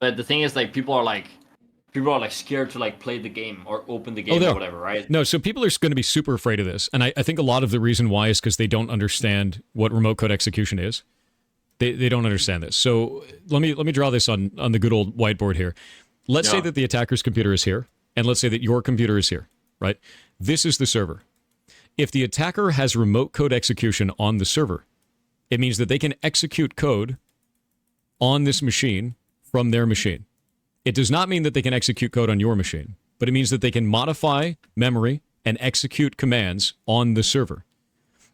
But the thing is, like, people are like scared to like play the game or open the game or whatever, right? No, so people are going to be super afraid of this, and I think a lot of the reason why is because they don't understand what remote code execution is. They don't understand this. So let me draw this on the good old whiteboard here. Let's say that the attacker's computer is here, and let's say that your computer is here, right? This is the server. If the attacker has remote code execution on the server, it means that they can execute code on this machine from their machine. It does not mean that they can execute code on your machine, but it means that they can modify memory and execute commands on the server.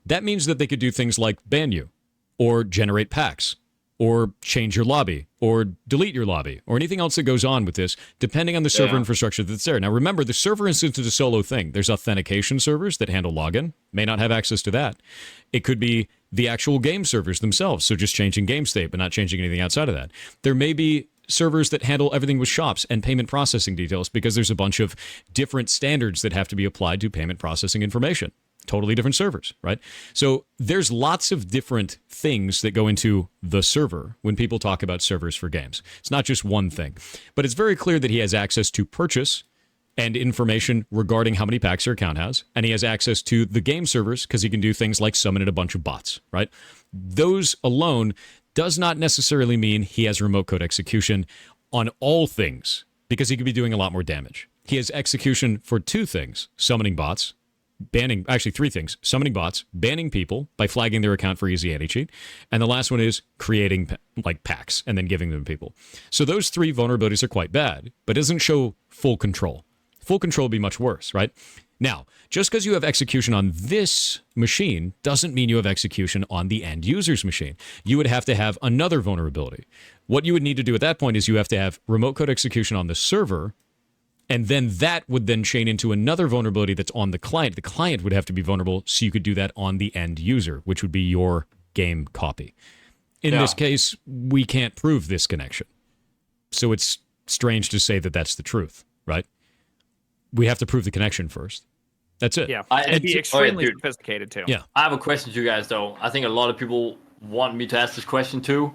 That means that they could do things like ban you, or generate packs, or change your lobby, or delete your lobby, or anything else that goes on with this, depending on the server infrastructure that's there. Now remember, the server instance is a solo thing. There's authentication servers that handle login, may not have access to that. It could be the actual game servers themselves, so just changing game state, but not changing anything outside of that. There may be servers that handle everything with shops and payment processing details because there's a bunch of different standards that have to be applied to payment processing information. Totally different servers, right? So there's lots of different things that go into the server when people talk about servers for games. It's not just one thing. But it's very clear that he has access to purchase and information regarding how many packs your account has. And he has access to the game servers because he can do things like summon in a bunch of bots, right? Those alone does not necessarily mean he has remote code execution on all things because he could be doing a lot more damage. He has execution for two things: summoning bots, banning, actually three things: summoning bots, banning people by flagging their account for easy anti-cheat, and the last one is creating like packs and then giving them to people. So those three vulnerabilities are quite bad, but it doesn't show full control. Full control would be much worse, right? Now, just because you have execution on this machine doesn't mean you have execution on the end user's machine. You would have to have another vulnerability. What you would need to do at that point is you have to have remote code execution on the server, and then that would then chain into another vulnerability that's on the client. The client would have to be vulnerable so you could do that on the end user, which would be your game copy. In this case, we can't prove this connection. So it's strange to say that that's the truth, right? We have to prove the connection first. That's it. Yeah, it'd be extremely sophisticated too. Yeah. I have a question to you guys, though. I think a lot of people want me to ask this question too.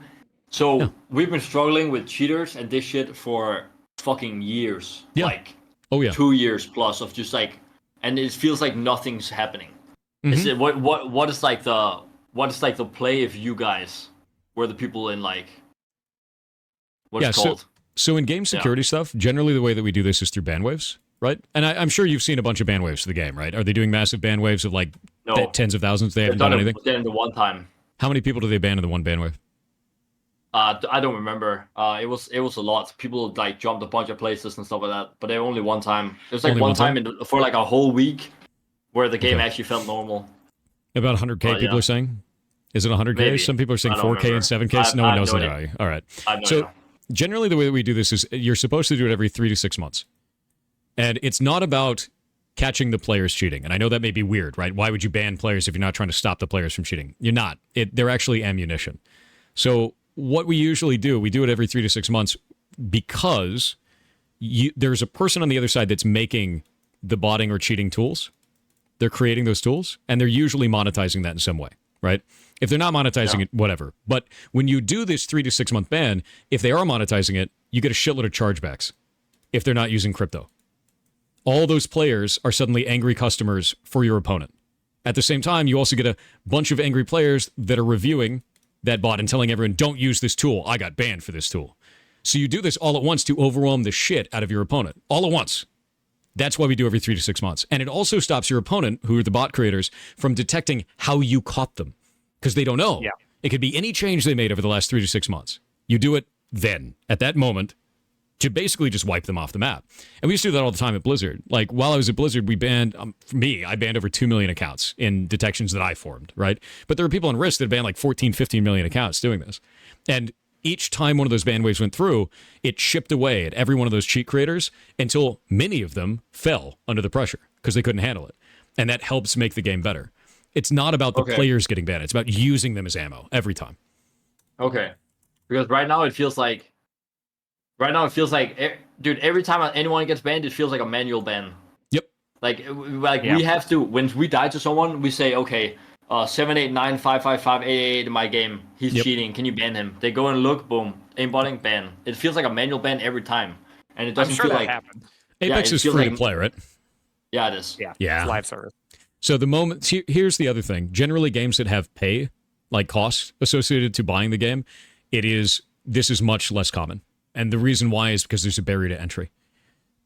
So we've been struggling with cheaters and this shit for fucking years. Yeah. Like 2 years plus of just like, and it feels like nothing's happening. Is it what is like the play if you guys were the people in like what's it called? So in game security stuff, generally the way that we do this is through ban waves. Right? And I'm sure you've seen a bunch of ban waves for the game, right? Are they doing massive ban waves of like tens of thousands? They haven't done anything? They've done it the one time. How many people do they ban in the one ban wave? I don't remember. It was a lot. People like jumped a bunch of places and stuff like that. But they only one time. It was like one time for like a whole week where the game actually felt normal. About 100K people are saying? Is it 100K? Maybe. Some people are saying 4K and 7K. No one knows the value. All right. So generally the way that we do this is you're supposed to do it every 3 to 6 months. And it's not about catching the players cheating. And I know that may be weird, right? Why would you ban players if you're not trying to stop the players from cheating? You're not. They're actually ammunition. So what we usually do, we do it every 3 to 6 months because there's a person on the other side that's making the botting or cheating tools. They're creating those tools, and they're usually monetizing that in some way, right? If they're not monetizing it, whatever. But when you do this 3 to 6 month ban, if they are monetizing it, you get a shitload of chargebacks if they're not using crypto. All those players are suddenly angry customers for your opponent. At the same time, you also get a bunch of angry players that are reviewing that bot and telling everyone, don't use this tool. I got banned for this tool. So you do this all at once to overwhelm the shit out of your opponent. All at once. That's why we do every 3 to 6 months. And it also stops your opponent, who are the bot creators, from detecting how you caught them. Because they don't know. Yeah. It could be any change they made over the last 3 to 6 months. You do it then, at that moment, to basically just wipe them off the map. And we used to do that all the time at Blizzard. Like, while I was at Blizzard, we banned, I banned over 2 million accounts in detections that I formed, right? But there were people on Risk that banned like 14, 15 million accounts doing this. And each time one of those ban waves went through, it chipped away at every one of those cheat creators until many of them fell under the pressure because they couldn't handle it. And that helps make the game better. It's not about the players getting banned. It's about using them as ammo every time. Okay. Because right now it feels like, dude, every time anyone gets banned, it feels like a manual ban. Yep. We have to, when we die to someone, we say, okay, 789555888 in my game. He's cheating. Can you ban him? They go and look, boom, aimbotting, ban. It feels like a manual ban every time, and it doesn't feel like happened. Apex is free to play, right? Yeah, it is. Yeah. It's live service. So the moment here's the other thing. Generally, games that have pay, like costs associated to buying the game, this is much less common. And the reason why is because there's a barrier to entry.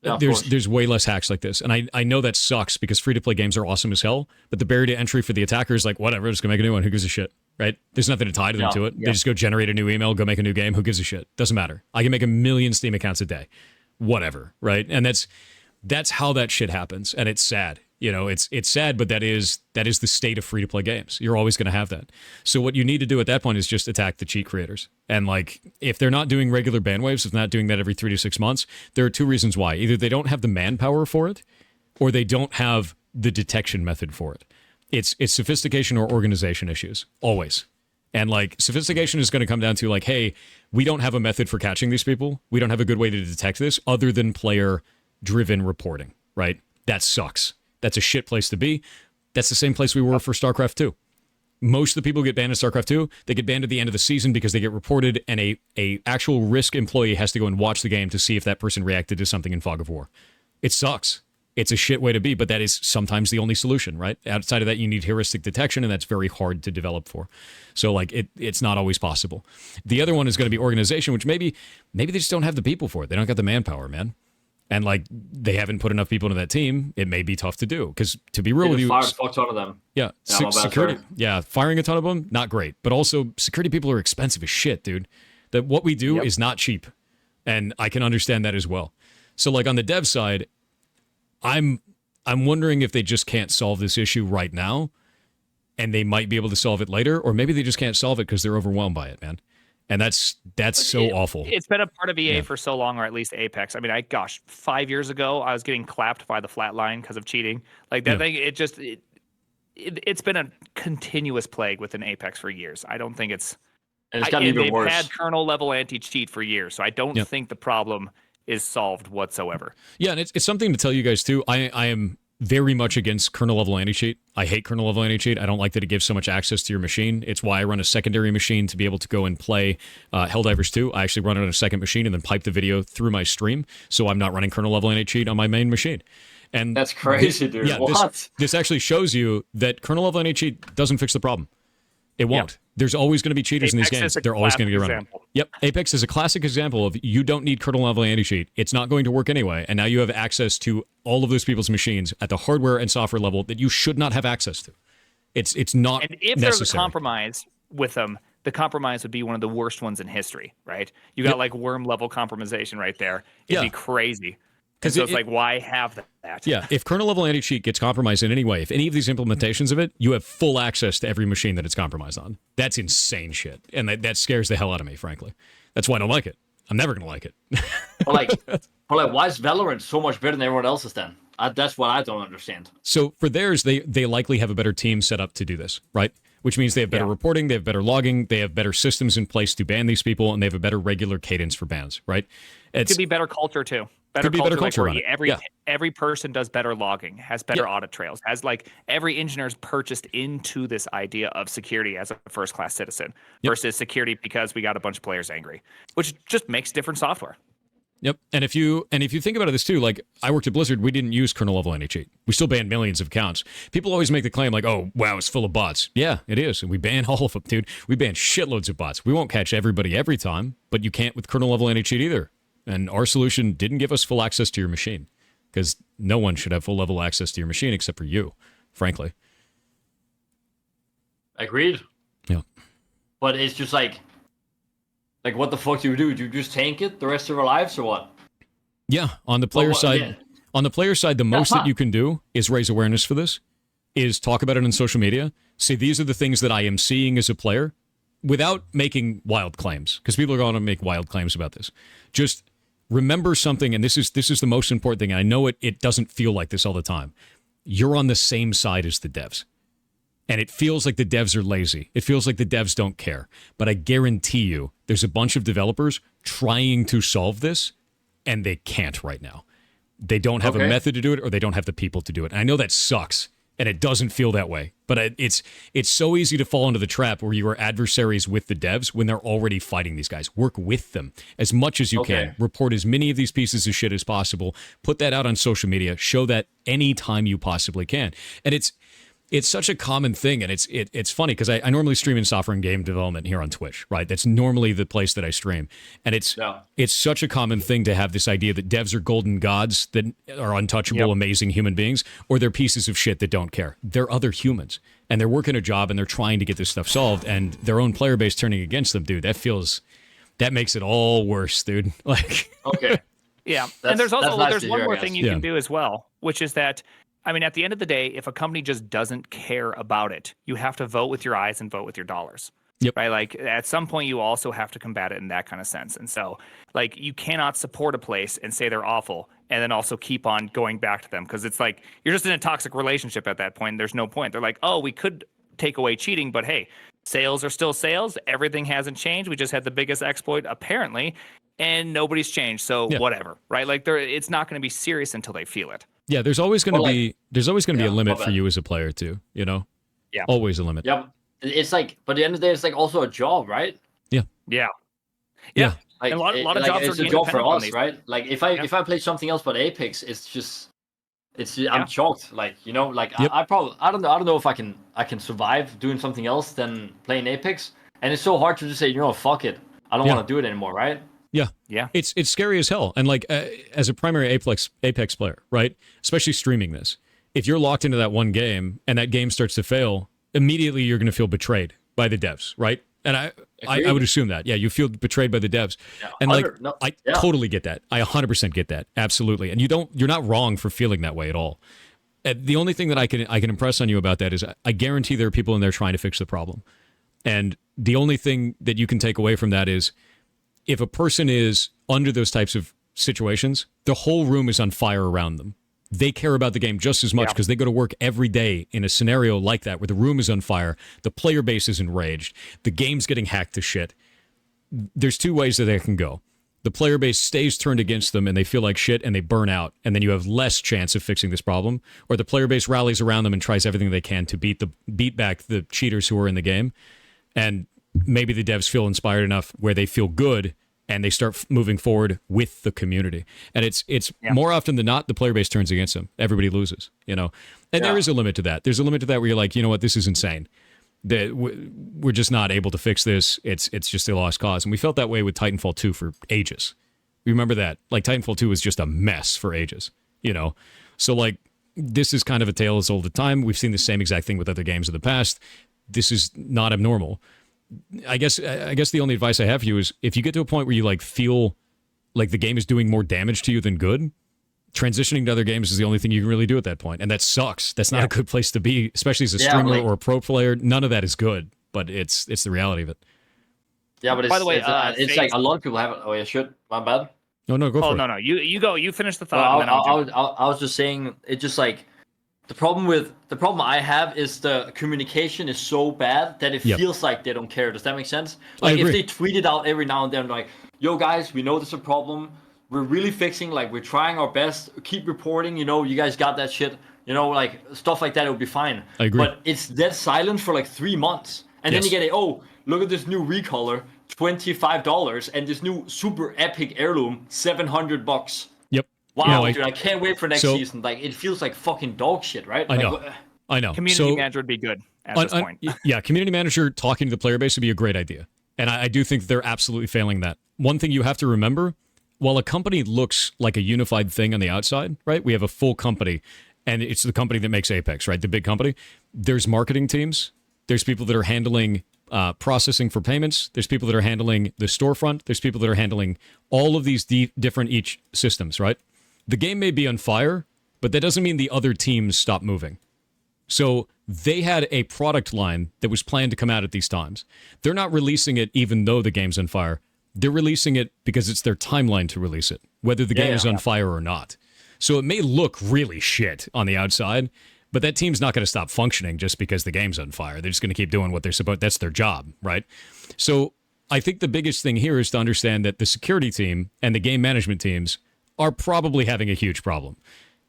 Yeah, there's way less hacks like this. And I know that sucks because free-to-play games are awesome as hell, but the barrier to entry for the attacker is like, whatever, just go make a new one. Who gives a shit, right? There's nothing to tie them to it. They just go generate a new email, go make a new game. Who gives a shit? Doesn't matter. I can make 1 million Steam accounts a day. Whatever, right? And that's how that shit happens. And it's sad. You know, it's sad, but that is the state of free-to-play games. You're always going to have that. So what you need to do at that point is just attack the cheat creators. And like, if they're not doing regular ban waves, if they're not doing that every 3 to 6 months, there are two reasons why. Either they don't have the manpower for it, or they don't have the detection method for it. It's sophistication or organization issues, always. And like, sophistication is going to come down to like, hey, we don't have a method for catching these people. We don't have a good way to detect this other than player-driven reporting, right? That sucks. That's a shit place to be. That's the same place we were for StarCraft 2. Most of the people who get banned in StarCraft 2, they get banned at the end of the season because they get reported, and a actual risk employee has to go and watch the game to see if that person reacted to something in Fog of War. It sucks. It's a shit way to be, but that is sometimes the only solution, right? Outside of that, you need heuristic detection, and that's very hard to develop for. So, like, it's not always possible. The other one is going to be organization, which maybe they just don't have the people for it. They don't got the manpower, man. And like, they haven't put enough people into that team. It may be tough to do because, to be real with you, fired a fuck ton of them. Yeah, security. Yeah, firing a ton of them, not great. But also, security people are expensive as shit, dude. That what we do is not cheap, and I can understand that as well. So, like on the dev side, I'm wondering if they just can't solve this issue right now, and they might be able to solve it later, or maybe they just can't solve it because they're overwhelmed by it, man. And that's so awful. It's been a part of EA for so long, or at least Apex. I mean, 5 years ago, I was getting clapped by the flatline because of cheating. Like that thing, it's been a continuous plague within Apex for years. I don't think it's... And it's gotten even worse. They've had kernel-level anti-cheat for years, so I don't think the problem is solved whatsoever. Yeah, and it's something to tell you guys, too. I am very much against kernel-level anti-cheat. I hate kernel-level anti-cheat. I don't like that it gives so much access to your machine. It's why I run a secondary machine to be able to go and play Helldivers 2. I actually run it on a second machine and then pipe the video through my stream, so I'm not running kernel-level anti-cheat on my main machine. And that's crazy, dude. Yeah, what? This actually shows you that kernel-level anti-cheat doesn't fix the problem. It won't. There's always going to be cheaters in these games. They're always going to get run. Yep. Apex is a classic example of you don't need kernel-level anti-cheat. It's not going to work anyway, and now you have access to all of those people's machines at the hardware and software level that you should not have access to. It's not necessary. And if there's a compromise with them, the compromise would be one of the worst ones in history, right? You got like worm-level compromisation right there. It'd be crazy. Because so it's like, why have that? Yeah, if kernel-level anti-cheat gets compromised in any way, if any of these implementations of it, you have full access to every machine that it's compromised on. That's insane shit. And that scares the hell out of me, frankly. That's why I don't like it. I'm never going to like it. but why is Valorant so much better than everyone else's then? That's what I don't understand. So for theirs, they likely have a better team set up to do this, right? Which means they have better reporting, they have better logging, they have better systems in place to ban these people, and they have a better regular cadence for bans, right? It could be better culture, too. Better culture like every person does better logging, has better audit trails, has like every engineer's purchased into this idea of security as a first-class citizen versus security because we got a bunch of players angry, which just makes different software. Yep, and if you think about this too, like I worked at Blizzard, we didn't use kernel-level anti-cheat. We still banned millions of accounts. People always make the claim like, "Oh, wow, it's full of bots." Yeah, it is, and we ban all of them, dude. We ban shitloads of bots. We won't catch everybody every time, but you can't with kernel-level anti-cheat either. And our solution didn't give us full access to your machine because no one should have full level access to your machine except for you, frankly. Agreed. Yeah. But it's just like what the fuck do? Do you just tank it the rest of our lives or what? Yeah. On the player side, the most that you can do is raise awareness for this, is talk about it on social media. Say, these are the things that I am seeing as a player without making wild claims, because people are going to make wild claims about this. Just remember something, and this is the most important thing. I know it doesn't feel like this all the time. You're on the same side as the devs. And it feels like the devs are lazy. It feels like the devs don't care. But I guarantee you, there's a bunch of developers trying to solve this, and they can't right now. They don't have a method to do it, or they don't have the people to do it. And I know that sucks. and it doesn't feel that way. But it's so easy to fall into the trap where you are adversaries with the devs when they're already fighting these guys. Work with them as much as you can. Report as many of these pieces of shit as possible. Put that out on social media. Show that anytime you possibly can. And it's such a common thing, and it's funny because I normally stream in software and game development here on Twitch, right? That's normally the place that I stream, and it's such a common thing to have this idea that devs are golden gods that are untouchable, amazing human beings, or they're pieces of shit that don't care. They're other humans, and they're working a job, and they're trying to get this stuff solved, and their own player base turning against them, dude. That makes it all worse, dude. Like, and there's also there's one more thing you can do as well, which is that. I mean, at the end of the day, if a company just doesn't care about it, you have to vote with your eyes and vote with your dollars. Right? Like, at some point, you also have to combat it in that kind of sense. And so, like, you cannot support a place and say they're awful and then also keep on going back to them, because it's like you're just in a toxic relationship at that point. And there's no point. They're like, oh, we could take away cheating, but hey, sales are still sales. Everything hasn't changed. We just had the biggest exploit, apparently, and nobody's changed. So whatever, right? Like, it's not going to be serious until they feel it. Yeah, there's always going to be a limit for you as a player too, you know? Yeah. Always a limit. Yeah. It's like, but at the end of the day, it's like also a job, right? Yeah. Like, and a lot of like, jobs it's are a job for us, these. right? Like if I play something else but Apex, I'm shocked. Like, you know, like I don't know if I can survive doing something else than playing Apex. And it's so hard to just say, you know, fuck it. I don't want to do it anymore, right? Yeah. It's scary as hell. And like as a primary Apex player, right? Especially streaming this. If you're locked into that one game and that game starts to fail, immediately you're going to feel betrayed by the devs, right? And I would assume that. Yeah, you feel betrayed by the devs. Yeah, and like I totally get that. I 100% get that. Absolutely. And you're not wrong for feeling that way at all. The only thing that I can impress on you about that is I guarantee there are people in there trying to fix the problem. And the only thing that you can take away from that is if a person is under those types of situations, the whole room is on fire around them. They care about the game just as much because they go to work every day in a scenario like that where the room is on fire, the player base is enraged, the game's getting hacked to shit. There's two ways that they can go. The player base stays turned against them and they feel like shit and they burn out, and then you have less chance of fixing this problem. Or the player base rallies around them and tries everything they can to beat back the cheaters who are in the game. And maybe the devs feel inspired enough where they feel good and they start moving forward with the community. And it's more often than not, the player base turns against them. Everybody loses, you know? And there is a limit to that. There's a limit to that where you're like, you know what, this is insane. We're just not able to fix this. It's just a lost cause. And we felt that way with Titanfall 2 for ages. We remember that. Like, Titanfall 2 was just a mess for ages, you know? So, like, this is kind of a tale as old as time. We've seen the same exact thing with other games of the past. This is not abnormal. I guess the only advice I have for you is if you get to a point where you like feel like the game is doing more damage to you than good, transitioning to other games is the only thing you can really do at that point. And that sucks. That's not a good place to be, especially as a streamer or a pro player. None of that is good, but it's the reality of it. Yeah, but by the way, it's like a lot of people have. Oh yeah, shit, my bad. No, go for it. No. You go. You finish the thought. I was just saying, it's just like the problem I have is the communication is so bad that it feels like they don't care. Does that make sense? Like if they tweet it out every now and then, like, "Yo guys, we know there's a problem. We're really fixing. Like, we're trying our best. Keep reporting. You know, you guys got that shit. You know, like stuff like that. It would be fine." I agree. But it's dead silent for like 3 months, and then you get look at this new recolor, $25, and this new super epic heirloom, $700. Yep. Wow, dude, I can't wait for next season. Like, it feels like fucking dog shit, right? I know. Community manager would be good at this point. Yeah, community manager talking to the player base would be a great idea. And I do think they're absolutely failing that. One thing you have to remember, while a company looks like a unified thing on the outside, right? We have a full company, and it's the company that makes Apex, right? The big company. There's marketing teams. There's people that are handling processing for payments. There's people that are handling the storefront. There's people that are handling all of these different each systems, right? The game may be on fire, but that doesn't mean the other teams stop moving. So they had a product line that was planned to come out at these times. They're not releasing it even though the game's on fire. They're releasing it because it's their timeline to release it, whether the game is on fire or not. So it may look really shit on the outside, but that team's not going to stop functioning just because the game's on fire. They're just going to keep doing what they're supposed. That's their job, right? So I think the biggest thing here is to understand that the security team and the game management teams are probably having a huge problem.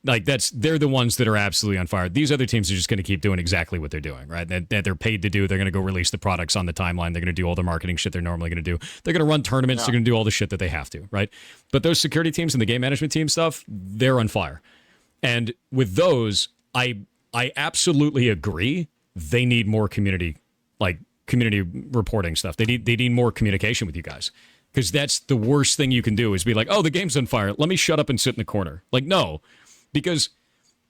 Like they're the ones that are absolutely on fire. These other teams are just going to keep doing exactly what they're doing, right? That they're paid to do. They're going to go release the products on the timeline. They're going to do all the marketing shit they're normally going to do. They're going to run tournaments. They're going to do all the shit that they have to, right? But those security teams and the game management team stuff, they're on fire. And with those, I absolutely agree. They need more community reporting stuff. They need more communication with you guys. Because that's the worst thing you can do is be like, oh, the game's on fire. Let me shut up and sit in the corner. Like, no. Because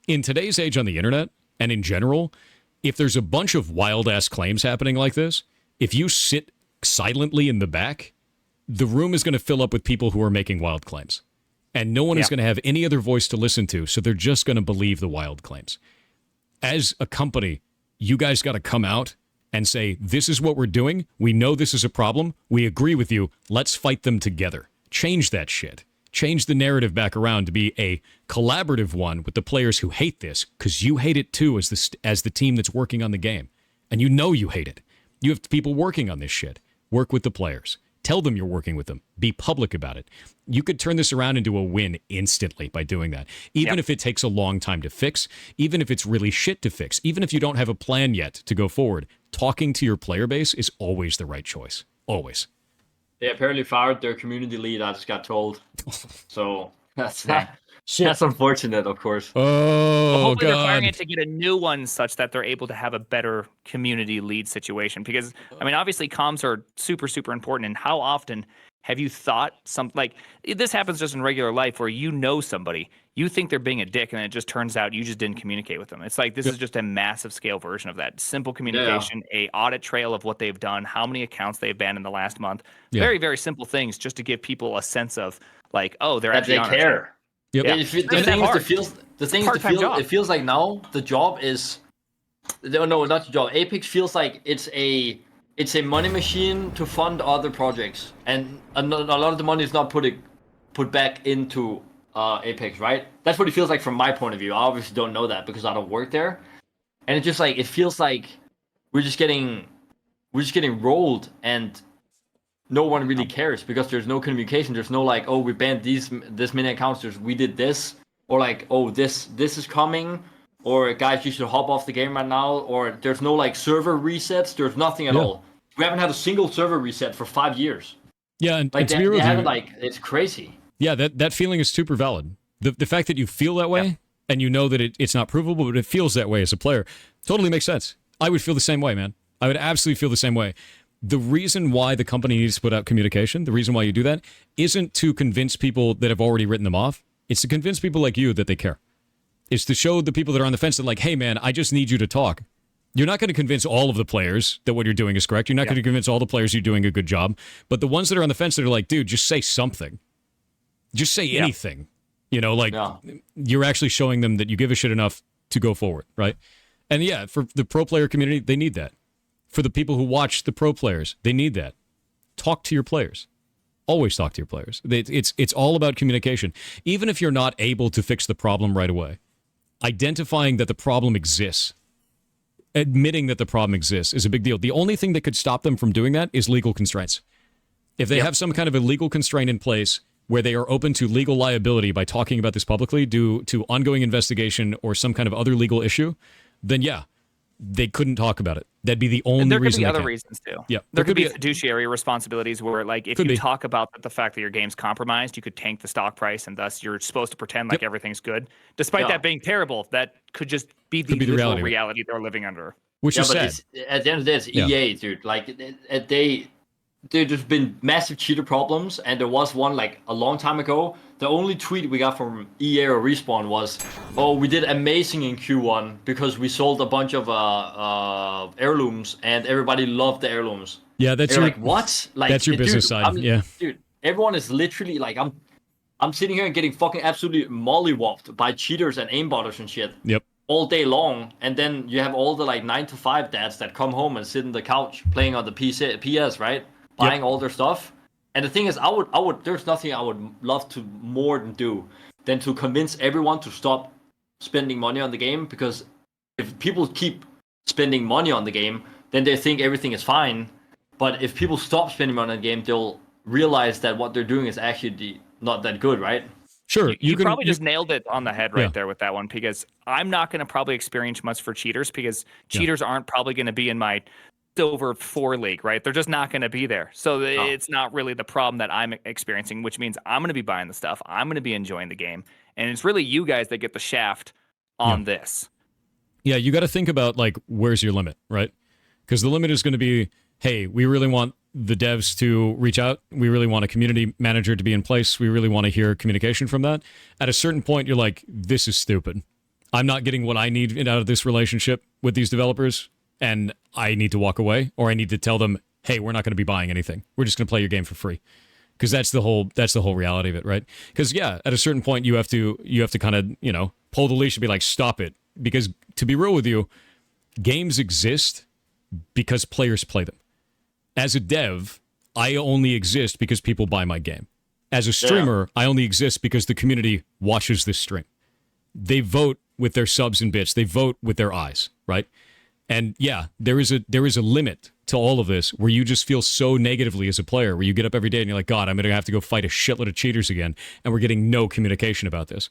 in today's age on the internet and in general, if there's a bunch of wild-ass claims happening like this, if you sit silently in the back, the room is going to fill up with people who are making wild claims. And no one is going to have any other voice to listen to, so they're just going to believe the wild claims. As a company, you guys got to come out and say, this is what we're doing. We know this is a problem. We agree with you. Let's fight them together. Change that shit. Change the narrative back around to be a collaborative one with the players who hate this, because you hate it too as the team that's working on the game. And you know you hate it. You have people working on this shit. Work with the players. Tell them you're working with them. Be public about it. You could turn this around into a win instantly by doing that. Even if it takes a long time to fix, even if it's really shit to fix, even if you don't have a plan yet to go forward, talking to your player base is always the right choice. Always. They apparently fired their community lead, I just got told. So that's unfortunate, of course. Well, hopefully they're firing it to get a new one such that they're able to have a better community lead situation. Because, I mean, obviously comms are super, super important. And how often have you thought this happens just in regular life where you know somebody, you think they're being a dick, and it just turns out you just didn't communicate with them. It's like this is just a massive scale version of that. Simple communication, a audit trail of what they've done, how many accounts they've banned in the last month. Very, very simple things just to give people a sense of like, oh, they're actually on care. Yep. Yeah. It feels like now the job is no, not the job. Apex feels like it's a money machine to fund other projects, and a lot of the money is not put back into Apex, right? That's what it feels like from my point of view. I obviously don't know that because I don't work there, and it just like it feels like we're just getting rolled, and no one really cares because there's no communication. There's no like, oh, we banned this many accounts. We did this, or like, oh, this is coming, or guys, you should hop off the game right now. Or there's no like server resets. There's nothing at all. We haven't had a single server reset for 5 years. Yeah, and like to be real, it's crazy. Yeah, that feeling is super valid. The fact that you feel that way and you know that it's not provable, but it feels that way as a player, totally makes sense. I would feel the same way, man. I would absolutely feel the same way. The reason why the company needs to put out communication, the reason why you do that, isn't to convince people that have already written them off. It's to convince people like you that they care. It's to show the people that are on the fence that like, hey, man, I just need you to talk. You're not going to convince all of the players that what you're doing is correct. You're not going to convince all the players you're doing a good job. But the ones that are on the fence that are like, dude, just say something. Just say anything. You know, like you're actually showing them that you give a shit enough to go forward, right? And yeah, for the pro player community, they need that. For the people who watch the pro players, they need that. Talk to your players. Always talk to your players. It's all about communication. Even if you're not able to fix the problem right away, identifying that the problem exists, admitting that the problem exists is a big deal. The only thing that could stop them from doing that is legal constraints. If they have some kind of a legal constraint in place where they are open to legal liability by talking about this publicly due to ongoing investigation or some kind of other legal issue, then they couldn't talk about it. That'd be the only reason. And there could be other reasons too. Yeah, there could be fiduciary responsibilities where, like, if you talk about the fact that your game's compromised, you could tank the stock price, and thus you're supposed to pretend like everything's good, despite that being terrible. That could just be the reality they're living under. Which is sad. At the end of the day, it's EA, dude. Like there's been massive cheater problems, and there was one like a long time ago. The only tweet we got from EA or Respawn was, "Oh, we did amazing in Q1 because we sold a bunch of heirlooms, and everybody loved the heirlooms." Yeah, that's like what? Like that's your business side. Dude, everyone is literally like, I'm sitting here and getting fucking absolutely mollywopped by cheaters and aimbotters and shit. Yep. All day long, and then you have all the like 9-to-5 dads that come home and sit on the couch playing on the PS, right? Buying all their stuff. And the thing is, I would. There's nothing I would love to more than to convince everyone to stop spending money on the game. Because if people keep spending money on the game, then they think everything is fine. But if people stop spending money on the game, they'll realize that what they're doing is actually not that good, right? Sure, you probably just nailed it on the head right there with that one, because I'm not going to probably experience much for cheaters, because cheaters aren't probably going to be in my Silver 4 league, right? They're just not going to be there. So it's not really the problem that I'm experiencing, which means I'm going to be buying the stuff. I'm going to be enjoying the game. And it's really you guys that get the shaft on this. Yeah, you got to think about, like, where's your limit, right? Because the limit is going to be, hey, we really want the devs to reach out. We really want a community manager to be in place. We really want to hear communication from that. At a certain point, you're like, this is stupid. I'm not getting what I need out of this relationship with these developers, and I need to walk away, or I need to tell them, hey, we're not going to be buying anything. We're just going to play your game for free. Because that's the whole reality of it, right? Because at a certain point, you have to kind of, pull the leash and be like, stop it. Because to be real with you, games exist because players play them. As a dev, I only exist because people buy my game. As a streamer, I only exist because the community watches this stream. They vote with their subs and bits. They vote with their eyes, right? And there is a limit to all of this where you just feel so negatively as a player, where you get up every day and you're like, God, I'm going to have to go fight a shitload of cheaters again, and we're getting no communication about this.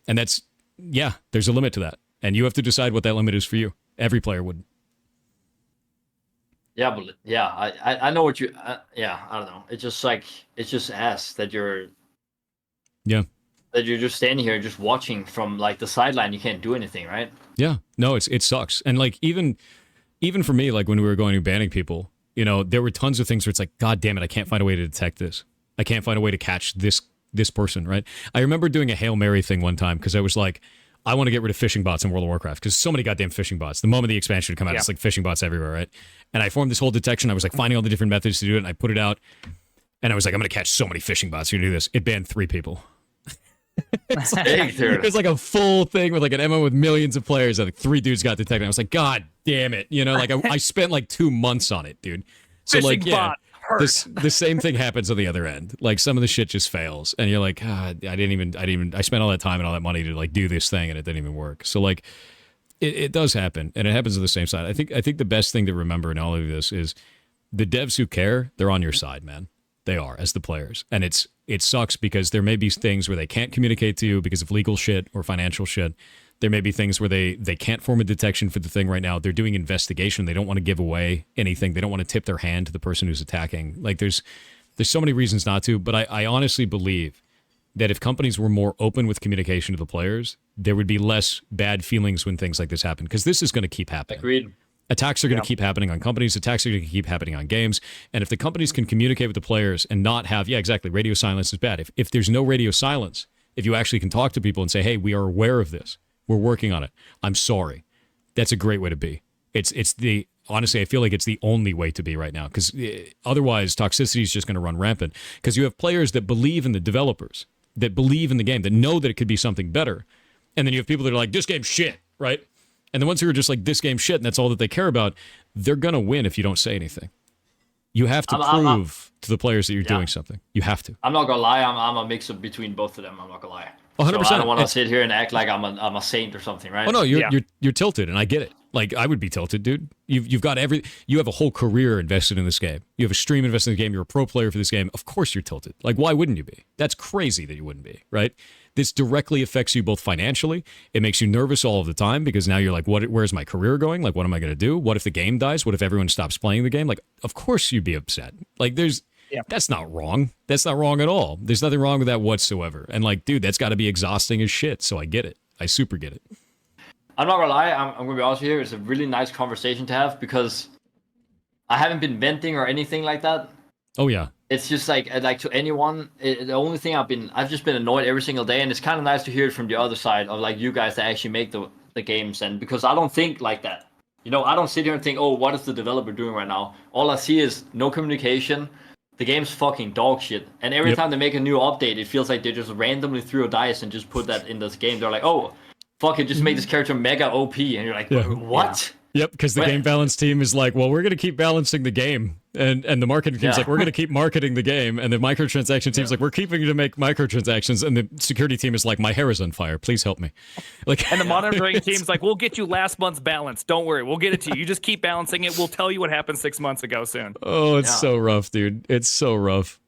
And that's, there's a limit to that. And you have to decide what that limit is for you. Every player would. Yeah, but I know what you. I don't know. It's just like ass that you're. Yeah. That you're just standing here, just watching from like the sideline. You can't do anything, right? Yeah. No, it sucks. And like even for me, like when we were going and banning people, there were tons of things where it's like, God damn it, I can't find a way to detect this. I can't find a way to catch this person, right? I remember doing a Hail Mary thing one time because I was like, I want to get rid of phishing bots in World of Warcraft because so many goddamn phishing bots. The moment the expansion would come out, it's like phishing bots everywhere, right? And I formed this whole detection. I was like finding all the different methods to do it, and I put it out. And I was like, I'm going to catch so many phishing bots. You're going to do this. It banned 3 people. It was like a full thing with like an MMO with millions of players. And like 3 dudes got detected. I was like, God damn it. Like I spent like 2 months on it, dude. So phishing like, bot. The same thing happens on the other end. Like some of the shit just fails, and you're like, God, I spent all that time and all that money to like do this thing, and it didn't even work. So like, it does happen, and it happens on the same side. I think the best thing to remember in all of this is the devs who care, they're on your side, man. They are, as the players, and it sucks because there may be things where they can't communicate to you because of legal shit or financial shit. There may be things where they can't form a detection for the thing right now. They're doing investigation. They don't want to give away anything. They don't want to tip their hand to the person who's attacking. Like there's so many reasons not to, but I honestly believe that if companies were more open with communication to the players, there would be less bad feelings when things like this happen, because this is going to keep happening. Agreed. Attacks are going to keep happening on companies. Attacks are going to keep happening on games. And if the companies can communicate with the players and not have, radio silence is bad. If there's no radio silence, if you actually can talk to people and say, hey, we are aware of this. We're working on it. I'm sorry. That's a great way to be. Honestly, I feel like it's the only way to be right now, because otherwise toxicity is just going to run rampant, because you have players that believe in the developers, that believe in the game, that know that it could be something better. And then you have people that are like, this game's shit, right? And the ones who are just like, this game's shit, and that's all that they care about, they're going to win if you don't say anything. You have to prove to the players that you're doing something. You have to. I'm not going to lie. I'm a mix up between both of them. I'm not going to lie. 100%. So I don't want to sit here and act like I'm a saint or something, right? Oh no, you're tilted, and I get it. Like I would be tilted, dude. You have a whole career invested in this game. You have a stream invested in the game. You're a pro player for this game. Of course you're tilted. Like why wouldn't you be? That's crazy that you wouldn't be, right? This directly affects you both financially. It makes you nervous all of the time because now you're like, where's my career going? Like what am I going to do? What if the game dies? What if everyone stops playing the game? Like of course you'd be upset. Like that's not wrong. That's not wrong at all. There's nothing wrong with that whatsoever. And like, dude, that's got to be exhausting as shit. So I get it. I super get it. I'm not gonna lie. I'm gonna be honest with you. It's a really nice conversation to have because I haven't been venting or anything like that. Oh yeah. It's just like to anyone. The only thing I've just been annoyed every single day, and it's kind of nice to hear it from the other side of like you guys that actually make the games, and because I don't think like that. I don't sit here and think, oh, what is the developer doing right now? All I see is no communication. The game's fucking dog shit. And every time they make a new update, it feels like they just randomly threw a dice and just put that in this game. They're like, oh, fuck it, just make this character mega OP. And you're like, what? Yep, because the game balance team is like, well, we're going to keep balancing the game. And the marketing team's like, we're going to keep marketing the game. And the microtransaction team's like, we're keeping to make microtransactions. And the security team is like, my hair is on fire. Please help me. And the monitoring team's like, we'll get you last month's balance. Don't worry. We'll get it to you. You just keep balancing it. We'll tell you what happened 6 months ago soon. Oh, it's so rough, dude. It's so rough.